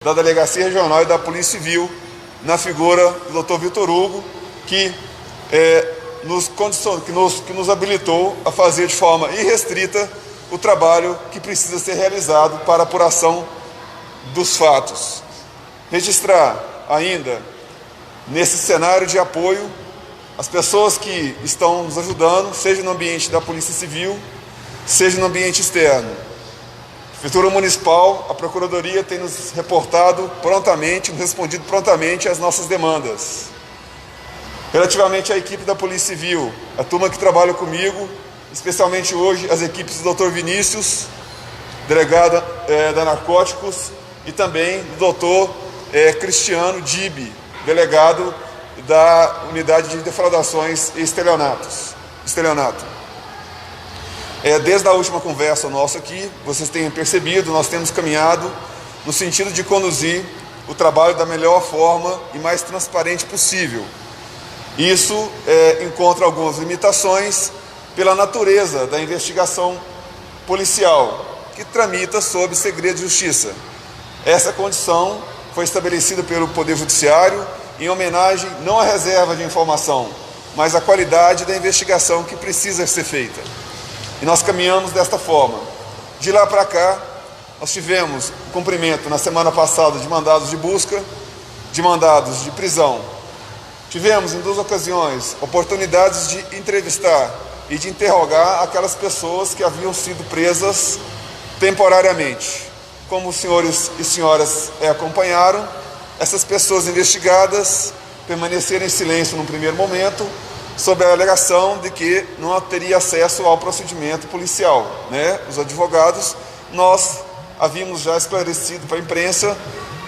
da Delegacia Regional e da Polícia Civil, na figura do Dr. Vitor Hugo, que nos habilitou a fazer de forma irrestrita o trabalho que precisa ser realizado para a apuração dos fatos. Registrar ainda, nesse cenário de apoio, as pessoas que estão nos ajudando, seja no ambiente da Polícia Civil, seja no ambiente externo. A Prefeitura Municipal, a Procuradoria tem nos reportado prontamente, nos respondido prontamente às nossas demandas. Relativamente à equipe da Polícia Civil, a turma que trabalha comigo, especialmente hoje as equipes do Dr. Vinícius, delegado da Narcóticos, e também do Dr. Cristiano Dibe, delegado da Unidade de Defraudações e Estelionato. Desde a última conversa nossa aqui, vocês têm percebido, nós temos caminhado no sentido de conduzir o trabalho da melhor forma e mais transparente possível. Isso encontra algumas limitações pela natureza da investigação policial, que tramita sob segredo de justiça. Essa condição foi estabelecida pelo Poder Judiciário em homenagem não à reserva de informação, mas à qualidade da investigação que precisa ser feita. E nós caminhamos desta forma. De lá para cá, nós tivemos o cumprimento na semana passada de mandados de busca, de mandados de prisão. Tivemos em 2 ocasiões oportunidades de entrevistar e de interrogar aquelas pessoas que haviam sido presas temporariamente. Como os senhores e senhoras acompanharam, essas pessoas investigadas permaneceram em silêncio no primeiro momento, sob a alegação de que não teria acesso ao procedimento policial. Os advogados, nós havíamos já esclarecido para a imprensa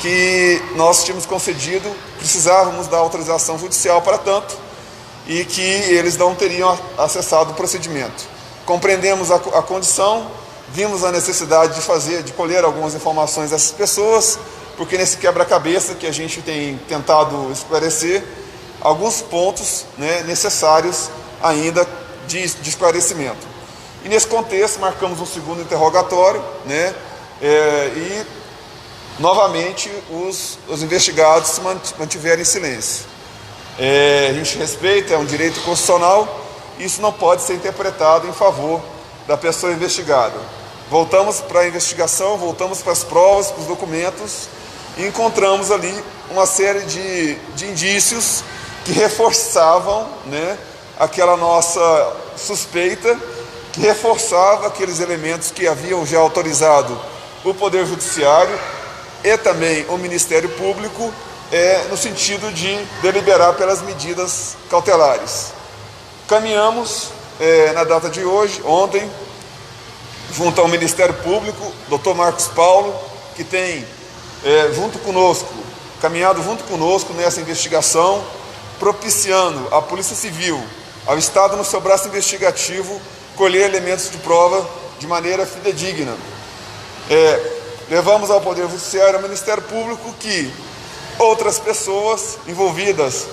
que nós tínhamos concedido, precisávamos da autorização judicial para tanto, e que eles não teriam acessado o procedimento. Compreendemos a condição, vimos a necessidade de colher algumas informações dessas pessoas, porque nesse quebra-cabeça que a gente tem tentado esclarecer, alguns pontos necessários ainda de esclarecimento. E nesse contexto marcamos um segundo interrogatório, e novamente os investigados se mantiveram em silêncio. A gente respeita, é um direito constitucional, isso não pode ser interpretado em favor da pessoa investigada. Voltamos para a investigação, voltamos para as provas, para os documentos, e encontramos ali uma série de indícios que reforçavam aquela nossa suspeita, que reforçava aqueles elementos que haviam já autorizado o Poder Judiciário e também o Ministério Público no sentido de deliberar pelas medidas cautelares. Caminhamos na data de hoje, ontem, junto ao Ministério Público, Dr. Marcos Paulo, que tem caminhado junto conosco nessa investigação, propiciando à Polícia Civil, ao Estado no seu braço investigativo, colher elementos de prova de maneira fidedigna. Levamos ao Poder Judiciário, ao Ministério Público, que outras pessoas envolvidas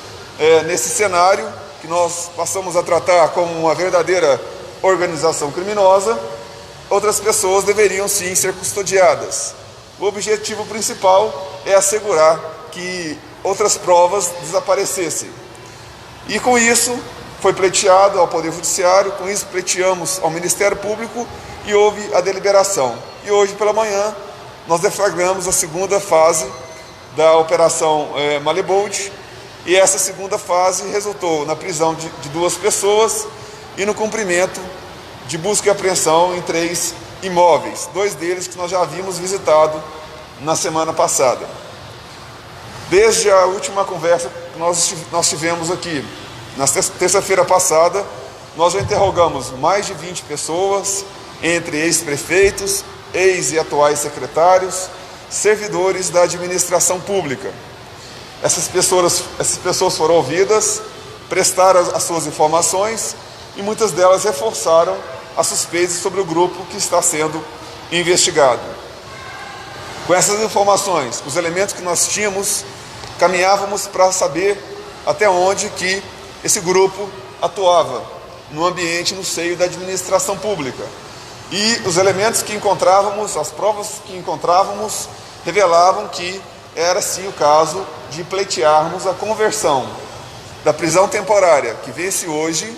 nesse cenário, que nós passamos a tratar como uma verdadeira organização criminosa, outras pessoas deveriam sim ser custodiadas. O objetivo principal é assegurar que outras provas desaparecessem. E com isso foi pleiteado ao Poder Judiciário, com isso pleiteamos ao Ministério Público e houve a deliberação. E hoje pela manhã nós deflagramos a segunda fase da Operação Malebold, e essa segunda fase resultou na prisão de 2 pessoas e no cumprimento de busca e apreensão em 3 imóveis, 2 deles que nós já havíamos visitado na semana passada. Desde a última conversa que nós tivemos aqui, na terça-feira passada, nós já interrogamos mais de 20 pessoas, entre ex-prefeitos, ex e atuais secretários, servidores da administração pública. Essas pessoas foram ouvidas, prestaram as suas informações e muitas delas reforçaram as suspeitas sobre o grupo que está sendo investigado. Com essas informações, os elementos que nós tínhamos, caminhávamos para saber até onde que esse grupo atuava no ambiente, no seio da administração pública. E os elementos que encontrávamos, as provas que encontrávamos, revelavam que era sim o caso de pleitearmos a conversão da prisão temporária, que vence hoje,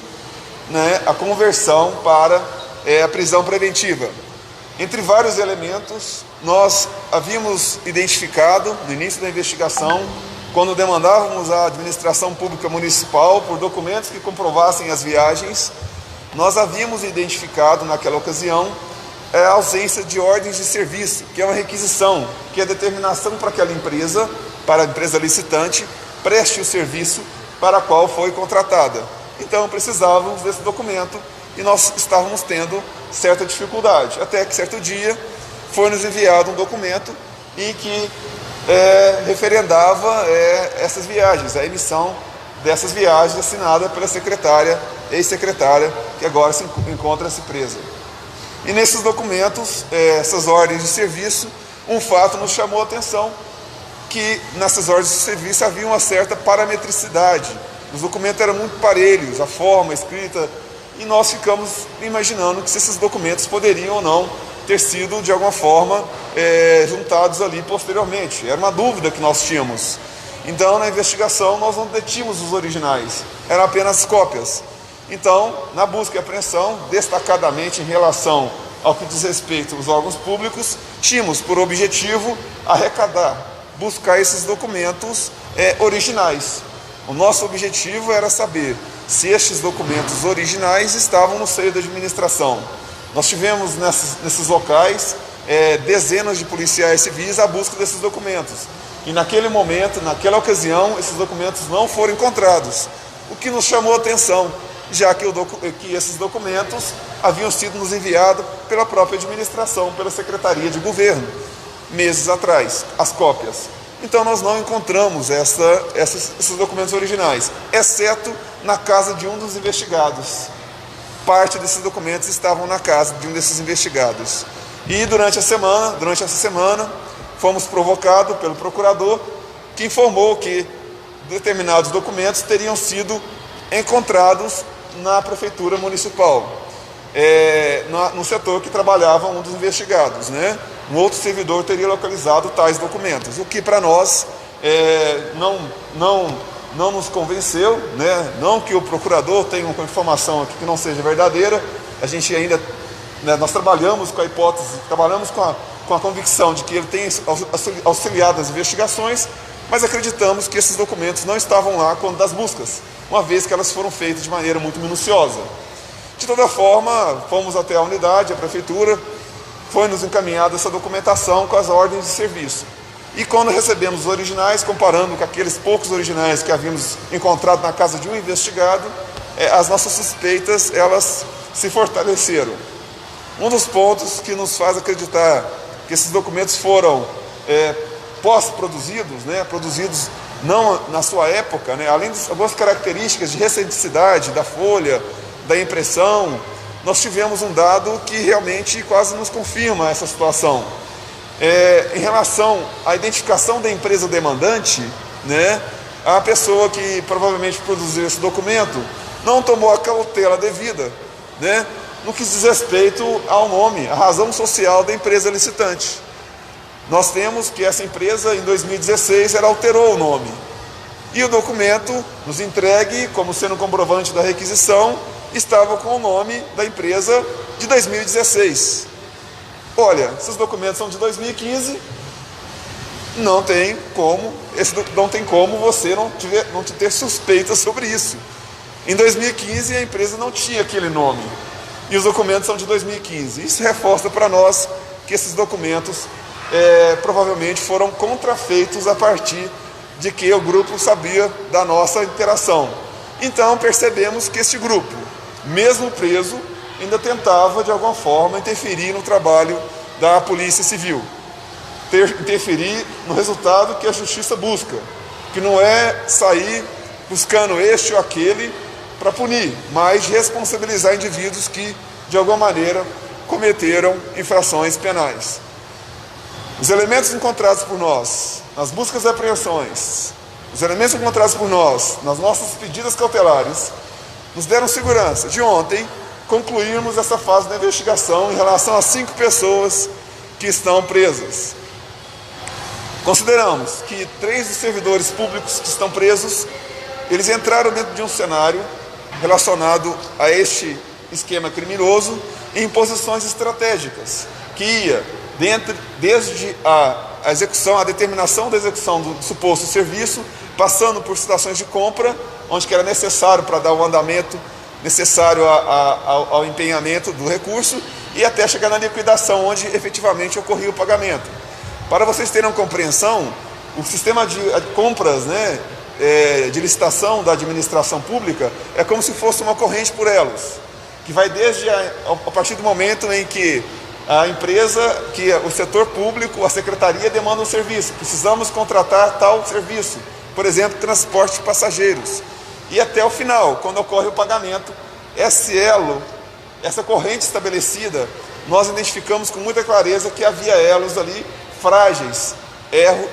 né, a conversão para a prisão preventiva. Entre vários elementos, nós havíamos identificado no início da investigação, quando demandávamos à administração pública municipal por documentos que comprovassem as viagens, nós havíamos identificado naquela ocasião a ausência de ordens de serviço, que é uma requisição, que é a determinação para aquela empresa, para a empresa licitante, preste o serviço para a qual foi contratada. Então precisávamos desse documento e nós estávamos tendo certa dificuldade, até que certo dia foi nos enviado um documento e que referendava essas viagens, a emissão dessas viagens assinada pela secretária, ex-secretária, que agora encontra-se presa. E nesses documentos, essas ordens de serviço, um fato nos chamou a atenção, que nessas ordens de serviço havia uma certa parametricidade. Os documentos eram muito parelhos, a forma, a escrita, e nós ficamos imaginando que se esses documentos poderiam ou não ter sido, de alguma forma, juntados ali posteriormente. Era uma dúvida que nós tínhamos. Então, na investigação, nós não detínhamos os originais, eram apenas cópias. Então, na busca e apreensão, destacadamente em relação ao que diz respeito aos órgãos públicos, tínhamos por objetivo arrecadar, buscar esses documentos originais. O nosso objetivo era saber se estes documentos originais estavam no seio da administração. Nós tivemos nesses locais dezenas de policiais civis à busca desses documentos. E naquele momento, naquela ocasião, esses documentos não foram encontrados, o que nos chamou a atenção, já que esses documentos haviam sido nos enviados pela própria administração, pela Secretaria de Governo, meses atrás, as cópias. Então nós não encontramos esses documentos originais, exceto na casa de um dos investigados. Parte desses documentos estavam na casa de um desses investigados. E durante essa semana, fomos provocados pelo procurador, que informou que determinados documentos teriam sido encontrados na prefeitura municipal, no setor que trabalhava um dos investigados, né? Um outro servidor teria localizado tais documentos, o que para nós não nos convenceu, né? Não que o procurador tenha uma informação aqui que não seja verdadeira. A gente ainda, né, nós trabalhamos com a hipótese, trabalhamos com a convicção de que ele tem auxiliado as investigações, mas acreditamos que esses documentos não estavam lá quando das buscas, uma vez que elas foram feitas de maneira muito minuciosa. De toda forma, fomos até a unidade, a prefeitura, foi-nos encaminhada essa documentação com as ordens de serviço. E quando recebemos os originais, comparando com aqueles poucos originais que havíamos encontrado na casa de um investigado, as nossas suspeitas, elas se fortaleceram. Um dos pontos que nos faz acreditar que esses documentos foram pós-produzidos, né, produzidos não na sua época, né, além de algumas características de recenticidade da folha, da impressão, nós tivemos um dado que realmente quase nos confirma essa situação. Em relação à identificação da empresa demandante, né, a pessoa que provavelmente produziu esse documento não tomou a cautela devida, né, no que diz respeito ao nome, à razão social da empresa licitante. Nós temos que essa empresa, em 2016, ela alterou o nome. E o documento nos entregue, como sendo comprovante da requisição, estava com o nome da empresa de 2016. Olha, esses documentos são de 2015, não tem como você não ter suspeita sobre isso. Em 2015 a empresa não tinha aquele nome, e os documentos são de 2015. Isso reforça para nós que esses documentos provavelmente foram contrafeitos a partir de que o grupo sabia da nossa interação. Então percebemos que este grupo, mesmo preso, ainda tentava de alguma forma interferir no trabalho da Polícia Civil, interferir no resultado que a Justiça busca, que não é sair buscando este ou aquele para punir, mas responsabilizar indivíduos que de alguma maneira cometeram infrações penais. Os elementos encontrados por nós nas buscas e apreensões, os elementos encontrados por nós nas nossas pedidas cautelares, nos deram segurança de ontem concluirmos essa fase da investigação em relação a 5 pessoas que estão presas. Consideramos que 3 dos servidores públicos que estão presos, eles entraram dentro de um cenário relacionado a este esquema criminoso em posições estratégicas, que ia desde a execução, a determinação da execução do suposto serviço, passando por situações de compra, onde que era necessário para dar o andamento necessário ao empenhamento do recurso, e até chegar na liquidação, onde efetivamente ocorria o pagamento. Para vocês terem uma compreensão, o sistema de compras, de licitação da administração pública é como se fosse uma corrente por elos, que vai desde a partir do momento em que a empresa, que o setor público, a secretaria demanda um serviço, precisamos contratar tal serviço, por exemplo, transporte de passageiros, e até o final, quando ocorre o pagamento, esse elo, essa corrente estabelecida, nós identificamos com muita clareza que havia elos ali frágeis,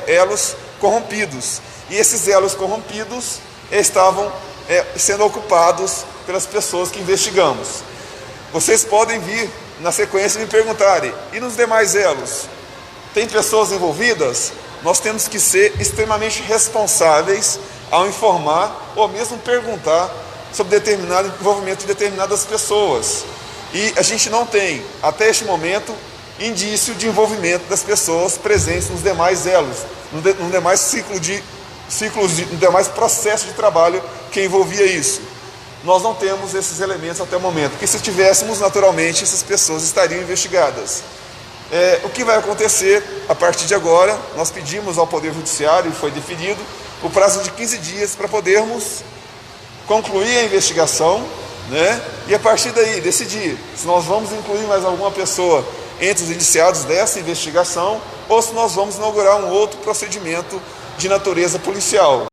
elos corrompidos, e esses elos corrompidos estavam sendo ocupados pelas pessoas que investigamos. Vocês podem vir na sequência me perguntarem, e nos demais elos, tem pessoas envolvidas? Nós temos que ser extremamente responsáveis ao informar ou mesmo perguntar sobre determinado envolvimento de determinadas pessoas. E a gente não tem, até este momento, indício de envolvimento das pessoas presentes nos demais elos, no demais no demais processo de trabalho que envolvia isso. Nós não temos esses elementos até o momento, porque se tivéssemos, naturalmente, essas pessoas estariam investigadas. O que vai acontecer a partir de agora? Nós pedimos ao Poder Judiciário, e foi definido, o prazo de 15 dias para podermos concluir a investigação, e a partir daí decidir se nós vamos incluir mais alguma pessoa entre os indiciados dessa investigação ou se nós vamos inaugurar um outro procedimento de natureza policial.